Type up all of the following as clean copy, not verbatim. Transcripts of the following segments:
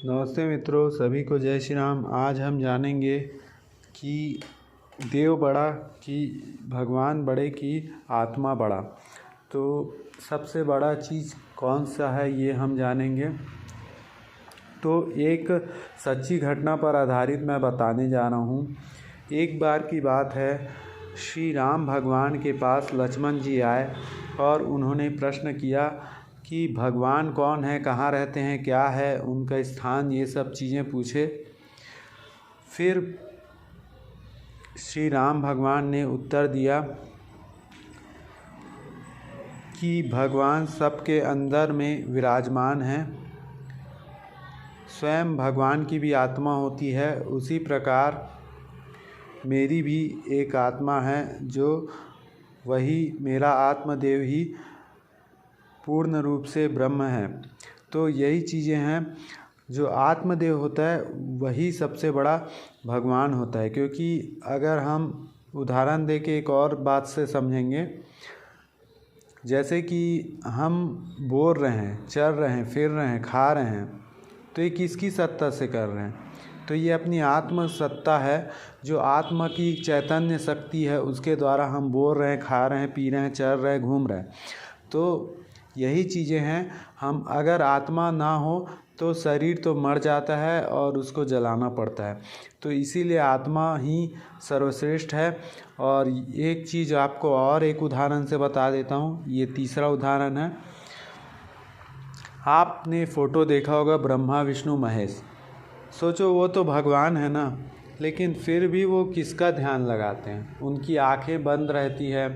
नमस्ते मित्रों, सभी को जय श्री राम। आज हम जानेंगे कि देव बड़ा कि भगवान बड़े कि आत्मा बड़ा। तो सबसे बड़ा चीज़ कौन सा है ये हम जानेंगे। तो एक सच्ची घटना पर आधारित मैं बताने जा रहा हूँ। एक बार की बात है, श्री राम भगवान के पास लक्ष्मण जी आए और उन्होंने प्रश्न किया कि भगवान कौन है, कहाँ रहते हैं, क्या है उनका स्थान, ये सब चीज़ें पूछे। फिर श्री राम भगवान ने उत्तर दिया कि भगवान सबके अंदर में विराजमान हैं। स्वयं भगवान की भी आत्मा होती है, उसी प्रकार मेरी भी एक आत्मा है, जो वही मेरा आत्मदेव ही पूर्ण रूप से ब्रह्म है। तो यही चीज़ें हैं, जो आत्मदेव होता है वही सबसे बड़ा भगवान होता है। क्योंकि अगर हम उदाहरण दे के एक और बात से समझेंगे, जैसे कि हम बोल रहे हैं, चल रहे हैं, फिर रहे हैं, खा रहे हैं, तो ये किसकी सत्ता से कर रहे हैं? तो ये अपनी आत्म सत्ता है, जो आत्मा की चैतन्य शक्ति है, उसके द्वारा हम बोल रहे हैं, खा रहे हैं, पी रहे हैं, चल रहे हैं, घूम रहे हैं। तो यही चीज़ें हैं। हम अगर आत्मा ना हो तो शरीर तो मर जाता है और उसको जलाना पड़ता है। तो इसीलिए आत्मा ही सर्वश्रेष्ठ है। और एक चीज़ आपको और एक उदाहरण से बता देता हूँ। ये तीसरा उदाहरण है। आपने फ़ोटो देखा होगा ब्रह्मा विष्णु महेश। सोचो, वो तो भगवान है ना, लेकिन फिर भी वो किसका ध्यान लगाते हैं? उनकी आंखें बंद रहती है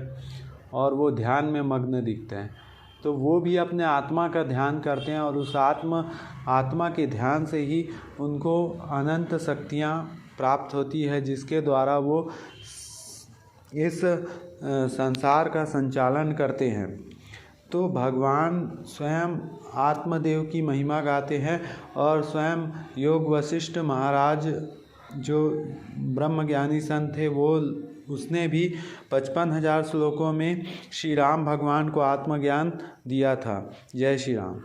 और वो ध्यान में मग्न दिखते हैं। तो वो भी अपने आत्मा का ध्यान करते हैं और उस आत्मा के ध्यान से ही उनको अनंत शक्तियाँ प्राप्त होती है, जिसके द्वारा वो इस संसार का संचालन करते हैं। तो भगवान स्वयं आत्मदेव की महिमा गाते हैं और स्वयं योग वशिष्ठ महाराज जो ब्रह्मज्ञानी संत थे, वो उसने भी 55,000 श्लोकों में श्री राम भगवान को आत्मज्ञान दिया था। जय श्री राम।